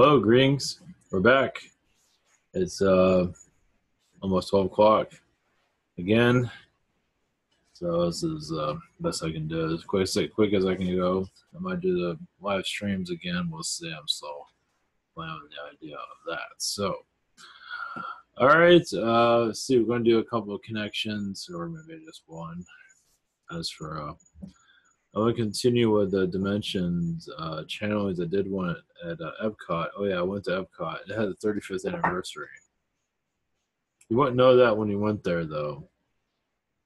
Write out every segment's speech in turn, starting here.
Hello, greetings. We're back. It's almost 12 o'clock again. So this is best I can do. As quick as I can go. I might do the live streams again. We'll see. I'm still playing with the idea of that. So, all right. Let's see. We're going to do a couple of connections, or maybe just one. As for I'm going to continue with the Dimensions channelings. I did one at Epcot. Oh yeah, I went to Epcot. It had the 35th anniversary. You wouldn't know that when you went there, though.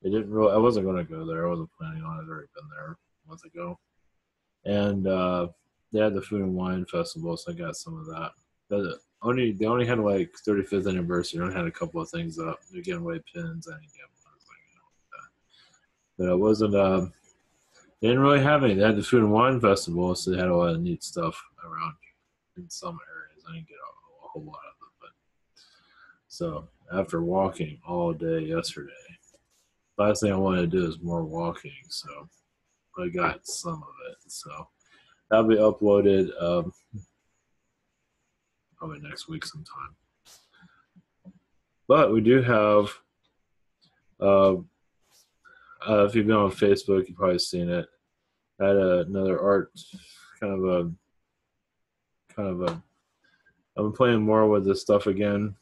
It didn't really. I wasn't going to go there. I wasn't planning on it. I'd already been there a month ago, and they had the Food and Wine Festival, so I got some of that. But they only had like 35th anniversary. They only had a couple of things up. They're giving away pins. I didn't get one, but I wasn't. They didn't really have any. They had the Food and Wine Festival, so they had a lot of neat stuff around in some areas. I didn't get a whole lot of it, but so after walking all day yesterday. Last thing I want to do is more walking, so I got some of it. So that'll be uploaded probably next week sometime. But we do have, if you've been on Facebook, you've probably seen it. I had another art, I've been playing more with this stuff again.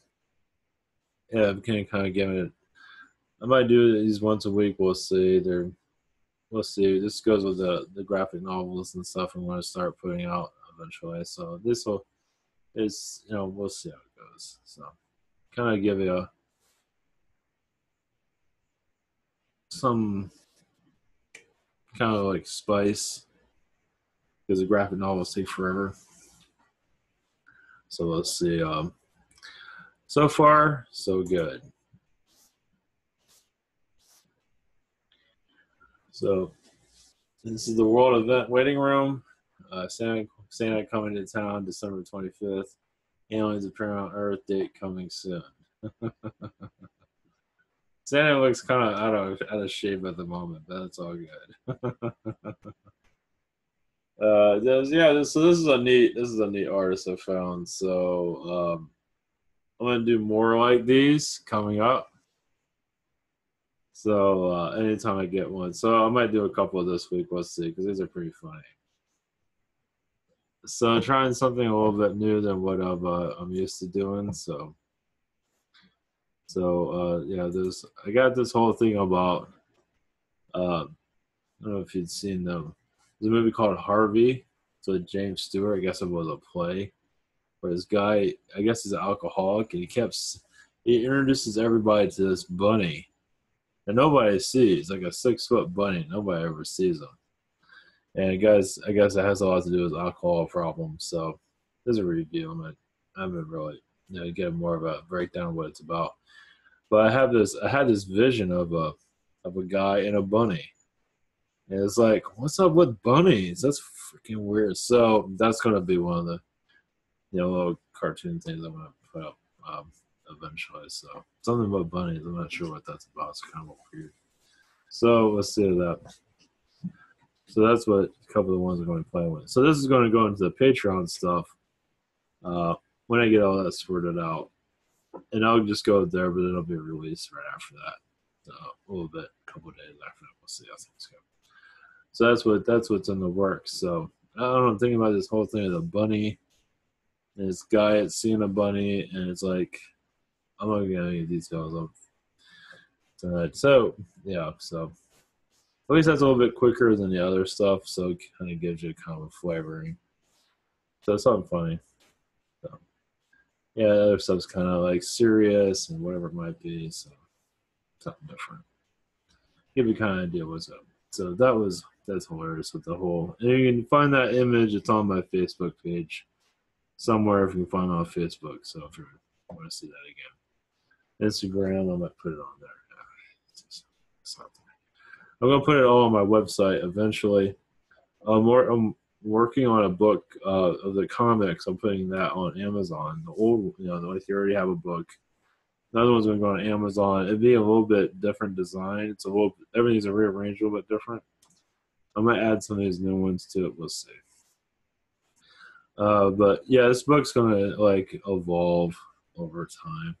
Yeah, I'm kind of giving it. I might do these once a week. We'll see. We'll see. This goes with the graphic novels and stuff I'm going to start putting out eventually. So we'll see how it goes. So kind of give you some kind of like spice because the graphic novels take forever. So let's see. So far, so good. So this is the World Event Waiting Room. Santa coming to town December 25th. Aliens appearing on Earth, date coming soon. Santa looks kind of out of shape at the moment, but that's all good. So this is a neat artist I found. So I'm gonna do more like these coming up. So anytime I get one, so I might do a couple this week. We'll see, because these are pretty funny. So I'm trying something a little bit new than what I'm used to doing. So yeah, I got this whole thing about I don't know if you'd seen them. There's a movie called Harvey. So James Stewart, I guess it was a play, where this guy, I guess he's an alcoholic, and he introduces everybody to this bunny that nobody sees, like a 6-foot bunny. Nobody ever sees him. And I guess it has a lot to do with alcohol problems. So there's a review. I haven't really get more of a breakdown of what it's about. But I had this vision of a guy and a bunny. And it's like, what's up with bunnies? That's freaking weird. So that's gonna be one of the little cartoon things I'm gonna put up eventually. So something about bunnies. I'm not sure what that's about. It's kind of weird. So let's see that. So that's what a couple of the ones I'm going to play with. So this is going to go into the Patreon stuff when I get all that sorted out. And I'll just go there, but it'll be released right after that. So a little bit, a couple of days after that. We'll see how things go. So that's what's in the works. So I don't know, I'm thinking about this whole thing of the bunny. And this guy had seen a bunny, and it's like, I'm not going to get any details of tonight. So, yeah, so at least that's a little bit quicker than the other stuff, so it kind of gives you kind of a flavoring. So it's something funny. So, yeah, the other stuff's kind of like serious and whatever it might be, so something different. Give you kind of idea what's up. So that's hilarious with the whole. And you can find that image. It's on my Facebook page somewhere. If you can find it on Facebook. So if you want to see that again, Instagram, I might put it on there. It's something. I'm gonna put it all on my website eventually. I'm working on a book of the comics. I'm putting that on Amazon. The old, like you already have a book. Another one's gonna go on Amazon. It'd be a little bit different design. Everything's rearranged a little bit different. I might add some of these new ones to it. We'll see. But yeah, this book's gonna like evolve over time.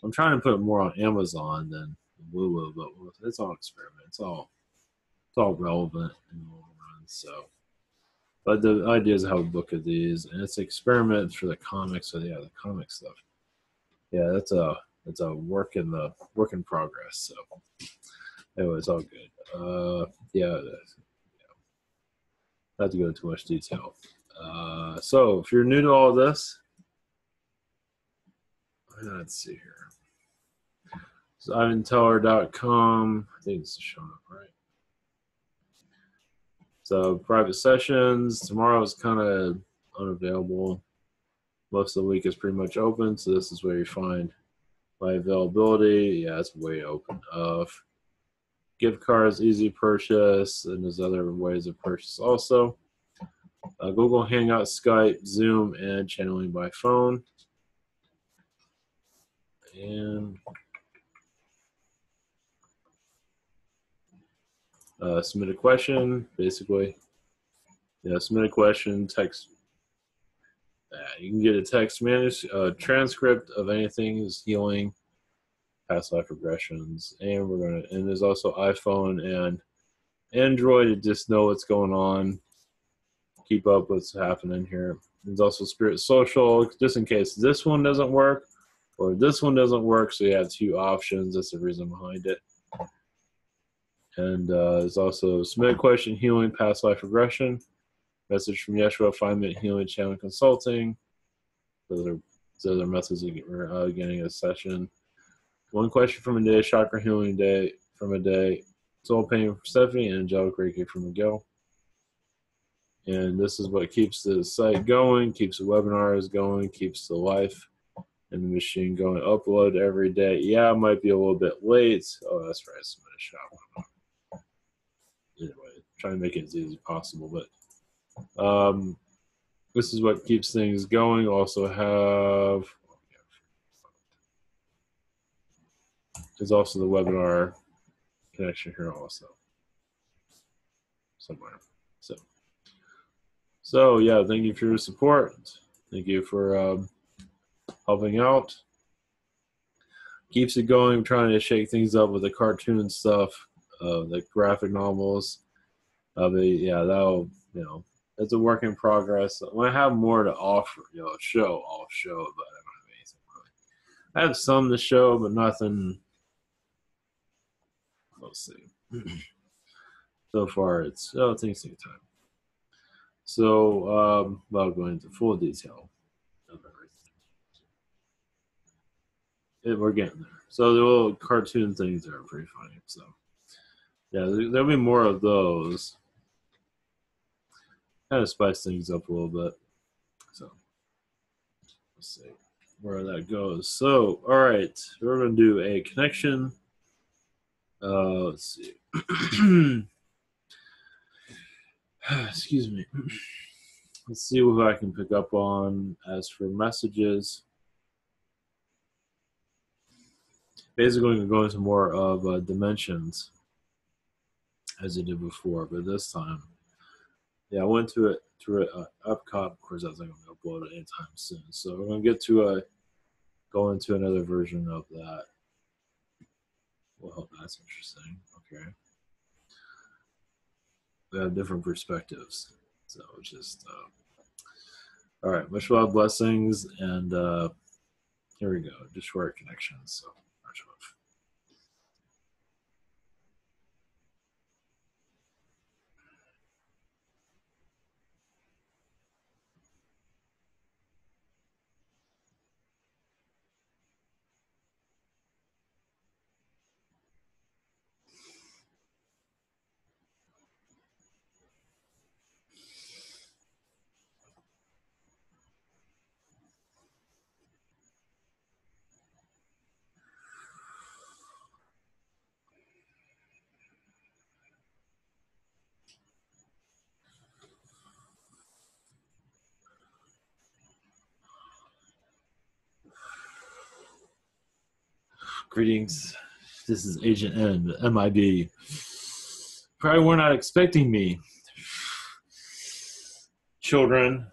I'm trying to put it more on Amazon than Lulu, but it's all experiment. It's all relevant in the long run. So, but the idea is to have a book of these, and it's an experiment for the comics. So yeah, the comic stuff. Yeah, that's a work in progress. So anyway, it's all good. Yeah, not to go into too much detail. So if you're new to all this, let's see here. So IvanTeller.com. I think it's showing up right. So private sessions tomorrow is kind of unavailable. Most of the week is pretty much open. So this is where you find my availability. Yeah, it's way open. Gift cards, easy purchase, and there's other ways of purchase also. Google Hangout, Skype, Zoom, and channeling by phone. And submit a question, basically. Yeah, submit a question, text. You can get a text transcript of anything is healing, past life regressions, and there's also iPhone and Android to just know what's going on, keep up what's happening here. There's also Spirit Social, just in case this one doesn't work or this one doesn't work, so you have two options. That's the reason behind it. And there's also submit a question, healing, past life regression, message from Yeshua, 5-minute healing, channel consulting. Those are methods of getting a session. One question from a day, chakra healing day from a day, soul pain from Stephanie, and angelic reiki from Miguel. And this is what keeps the site going, keeps the webinars going, keeps the life and the machine going. Upload every day. Yeah, it might be a little bit late. Oh, that's right. Submit a shot. Anyway, try to make it as easy as possible. But this is what keeps things going. Also have, there's also the webinar connection here also somewhere. So yeah, thank you for your support. Thank you for helping out. Keeps it going. I'm trying to shake things up with the cartoon stuff, the graphic novels. Yeah, that'll, it's a work in progress. When I have more to offer, I'll show it, but I don't have anything really. I have some to show, but nothing. We'll see. So far, things take time. So, I'll go into full detail of everything. We're getting there. So the little cartoon things are pretty funny. So, yeah, there'll be more of those. Kind of spice things up a little bit. So, let's see where that goes. So, all right, we're going to do a connection. Let's see. Excuse me. Let's see what I can pick up on as for messages. Basically, we're going into more of dimensions as I did before, but this time, yeah, I went to Epcot. Of course, I was not going to upload it anytime soon. So we're going to get to go into another version of that. Well, that's interesting. Okay. We have different perspectives. So just, all right, much love, blessings, and here we go. Just short connections. So much love. Greetings. This is Agent N, MIB. Probably were not expecting me. Children,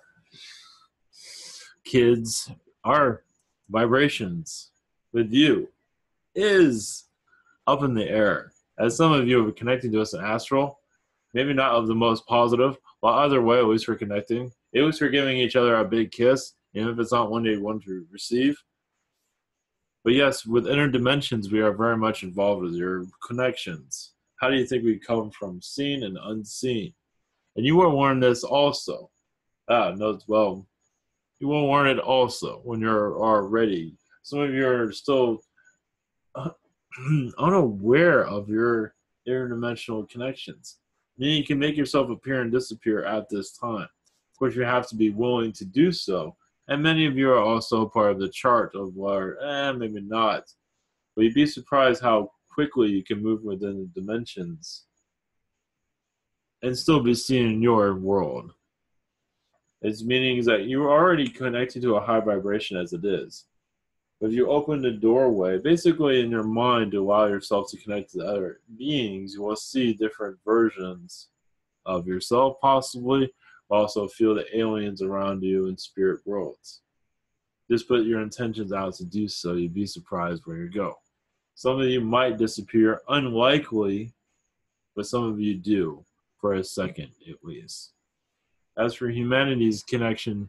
kids, our vibrations with you is up in the air. As some of you are connecting to us in astral, maybe not of the most positive, but either way, at least we're connecting. At least we're giving each other a big kiss, even if it's not one you want to receive. But yes, with inner dimensions, we are very much involved with your connections. How do you think we come from seen and unseen? And you were warned this also. No, well, you will learn it also when you're already. Some of you are still unaware of your interdimensional connections. Meaning you can make yourself appear and disappear at this time. Of course, you have to be willing to do so. And many of you are also part of the chart of where, maybe not. But you'd be surprised how quickly you can move within the dimensions and still be seen in your world. Its meaning is that you're already connected to a high vibration as it is. But if you open the doorway, basically in your mind, to allow yourself to connect to other beings, you will see different versions of yourself, possibly. Also feel the aliens around you in spirit worlds. Just put your intentions out to do so. You'd be surprised where you go. Some of you might disappear, unlikely, but some of you do, for a second at least. As for humanity's connection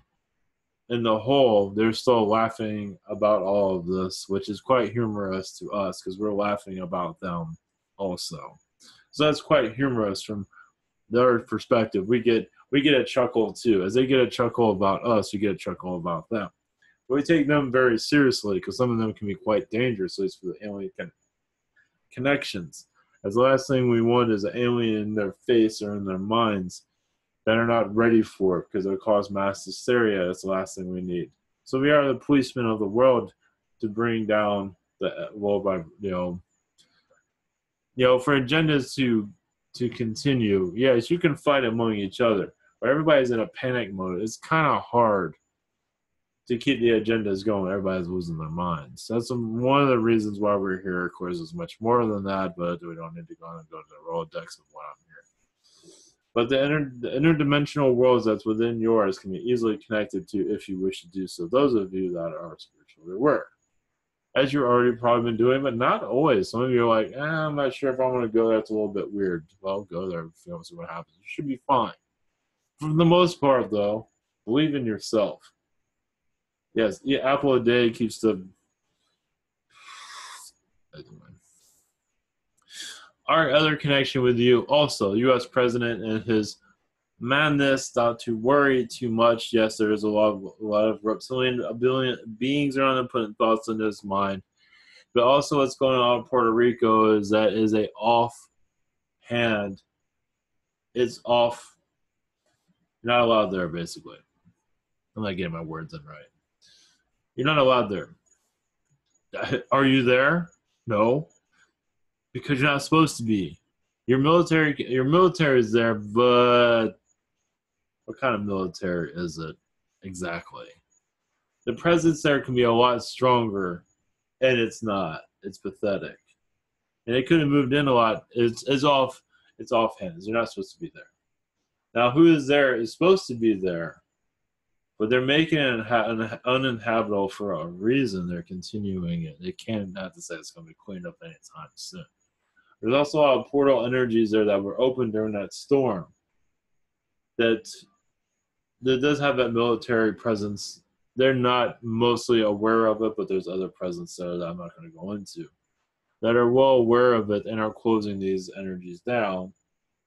in the whole, they're still laughing about all of this, which is quite humorous to us because we're laughing about them also. So that's quite humorous from their perspective. We get a chuckle too. As they get a chuckle about us, we get a chuckle about them. But we take them very seriously because some of them can be quite dangerous, at least for the alien connections. As the last thing we want is an alien in their face or in their minds that are not ready for it because it'll cause mass hysteria. That's the last thing we need. So we are the policemen of the world to bring down the world by, for agendas to continue. Yes, you can fight among each other, but everybody's in a panic mode. It's kind of hard to keep the agendas going. Everybody's losing their minds. That's one of the reasons why we're here. Of course, there's much more than that, but we don't need to go to the Rolodex of why I'm here. But the interdimensional worlds that's within yours can be easily connected to if you wish to do so. Those of you that are spiritually aware. As you've already probably been doing, but not always. Some of you are like, I'm not sure if I want to go there. It's a little bit weird. Well, go there and see what happens. You should be fine. For the most part, though, believe in yourself. Yes, eat apple a day keeps the... Our other connection with you, also, U.S. President and his madness, not to worry too much. Yes, there is a lot of reptilian beings around him putting thoughts in his mind. But also what's going on in Puerto Rico is that is a off hand. It's off. You're not allowed there, basically. I'm not getting my words in right. You're not allowed there. Are you there? No. Because you're not supposed to be. Your military is there, but what kind of military is it exactly? The presence there can be a lot stronger, and it's not. It's pathetic. And it could have moved in a lot. It's offhand. You're not supposed to be there. Now, who is there is supposed to be there, but they're making it uninhabitable for a reason. They're continuing it. They can't have to say it's going to be cleaned up anytime soon. There's also a lot of portal energies there that were open during that storm that does have that military presence. They're not mostly aware of it, but there's other presence there that I'm not going to go into that are well aware of it and are closing these energies down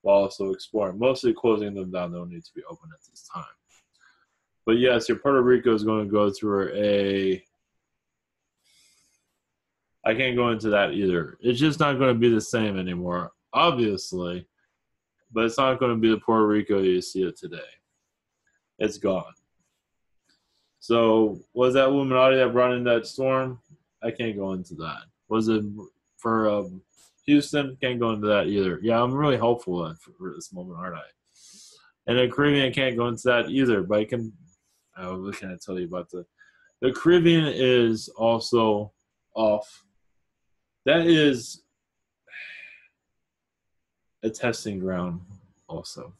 while also exploring. Mostly closing them down. They don't need to be open at this time. But yes, your Puerto Rico is going to go through I can't go into that either. It's just not going to be the same anymore, obviously. But it's not going to be the Puerto Rico you see it today. It's gone. So, was that Illuminati that brought in that storm? I can't go into that. Was it for Houston? Can't go into that either. Yeah, I'm really hopeful for this moment, aren't I? And the Caribbean can't go into that either. But what can I tell you about the Caribbean is also off. That is a testing ground also.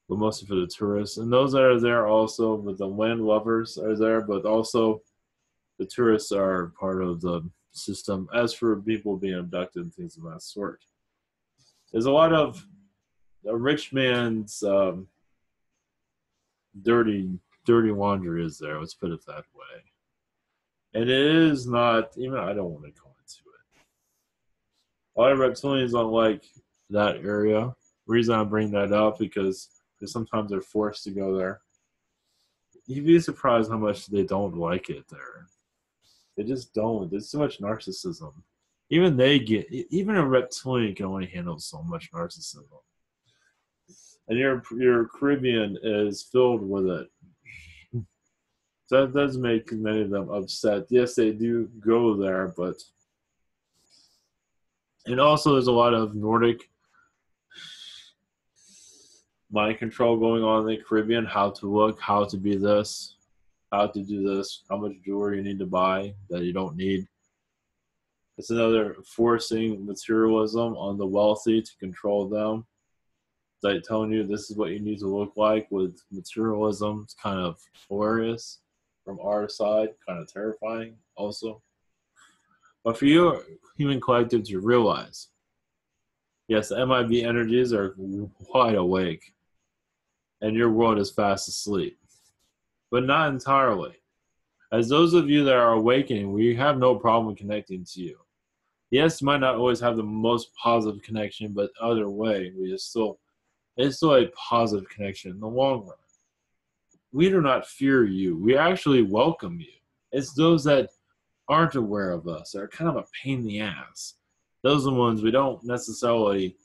but mostly for the tourists. And those that are there also, but the land lovers are there, but also the tourists are part of the system. As for people being abducted and things of that sort, there's a lot of a rich man's dirty, dirty laundry is there. Let's put it that way. And it is not even. I don't want to go into it. A lot of reptilians don't like that area. Reason I bring that up because sometimes they're forced to go there. You'd be surprised how much they don't like it there. They just don't. There's so much narcissism. Even a reptilian can only handle so much narcissism. And your Caribbean is filled with it. So that does make many of them upset. Yes, they do go there, but and also there's a lot of Nordic mind control going on in the Caribbean. How to look, how to be this, how to do this, how much jewelry you need to buy that you don't need. It's another forcing materialism on the wealthy to control them. It's like telling you this is what you need to look like with materialism. It's kind of hilarious from our side, kind of terrifying also. But for you, human collective, to realize, yes, the MIB energies are wide awake, and your world is fast asleep, but not entirely. As those of you that are awakening, we have no problem connecting to you. Yes, you might not always have the most positive connection, but either way, it's still a positive connection in the long run. We do not fear you. We actually welcome you. It's those that aren't aware of us that are kind of a pain in the ass. Those are the ones we don't necessarily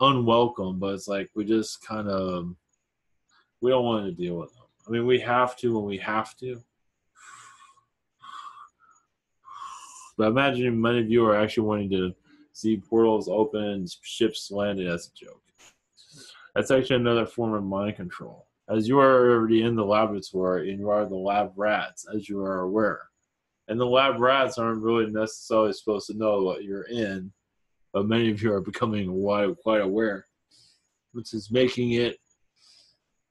unwelcome, but it's like we just kind of we don't want to deal with them. I mean, we have to when we have to. But imagine many of you are actually wanting to see portals open and ships landing. That's a joke. That's actually another form of mind control. As you are already in the laboratory and you are the lab rats, as you are aware. And the lab rats aren't really necessarily supposed to know what you're in, but many of you are becoming quite aware, which is making it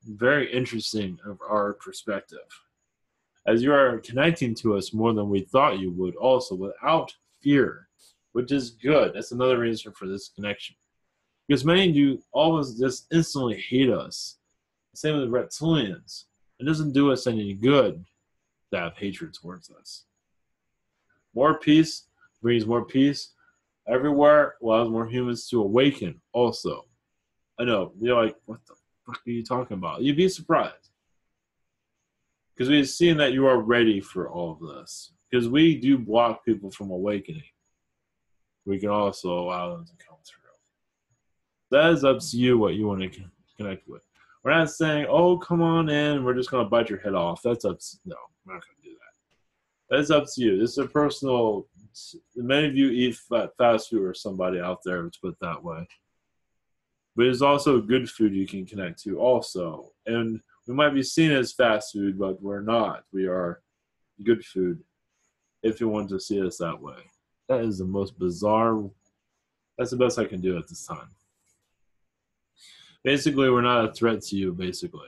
very interesting of our perspective. As you are connecting to us more than we thought you would, also without fear, which is good. That's another reason for this connection. Because many of you always just instantly hate us. Same with reptilians. It doesn't do us any good to have hatred towards us. More peace brings more peace everywhere, allows more humans to awaken also. I know, you're like, what the fuck are you talking about? You'd be surprised. Because we've seen that you are ready for all of this. Because we do block people from awakening. We can also allow them to come through. That is up to you what you want to connect with. We're not saying, oh, come on in, we're just going to bite your head off. That's up to, no, we're not going to do that. That's up to you. This is a personal, many of you eat fast food or somebody out there, let's put it that way. But there's also good food you can connect to also. And we might be seen as fast food, but we're not. We are good food if you want to see us that way. That is the most bizarre, that's the best I can do at this time. Basically, we're not a threat to you, basically,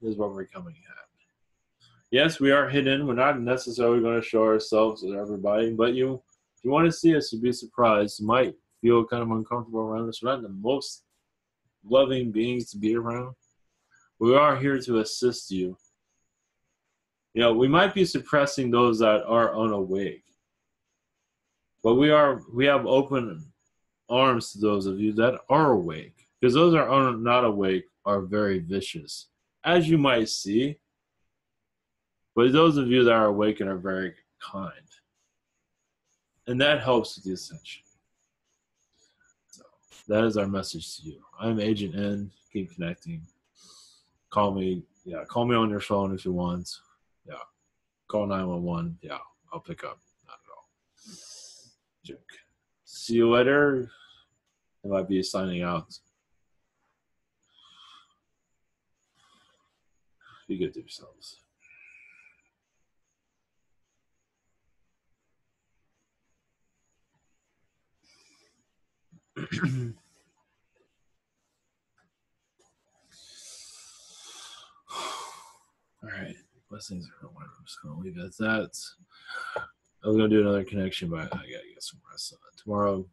is what we're coming at. Yes, we are hidden. We're not necessarily going to show ourselves to everybody, but if you want to see us, you'd be surprised. You might feel kind of uncomfortable around us. We're not the most loving beings to be around. We are here to assist you. You know, we might be suppressing those that are unawake, but we have open arms to those of you that are awake, because those that are not awake are very vicious, as you might see. But those of you that are awake and are very kind, and that helps with the ascension. So that is our message to you. I'm Agent N. Keep connecting. Call me. Yeah, call me on your phone if you want. Yeah, call 911. Yeah, I'll pick up. Not at all. Joke. See you later. I might be signing out. Be good to yourselves. those things are whatever. I'm just gonna leave it at that. I was gonna do another connection, but I gotta get some rest. Tomorrow's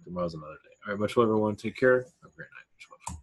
another day. All right, much love, everyone. Take care. Have a great night. Much love.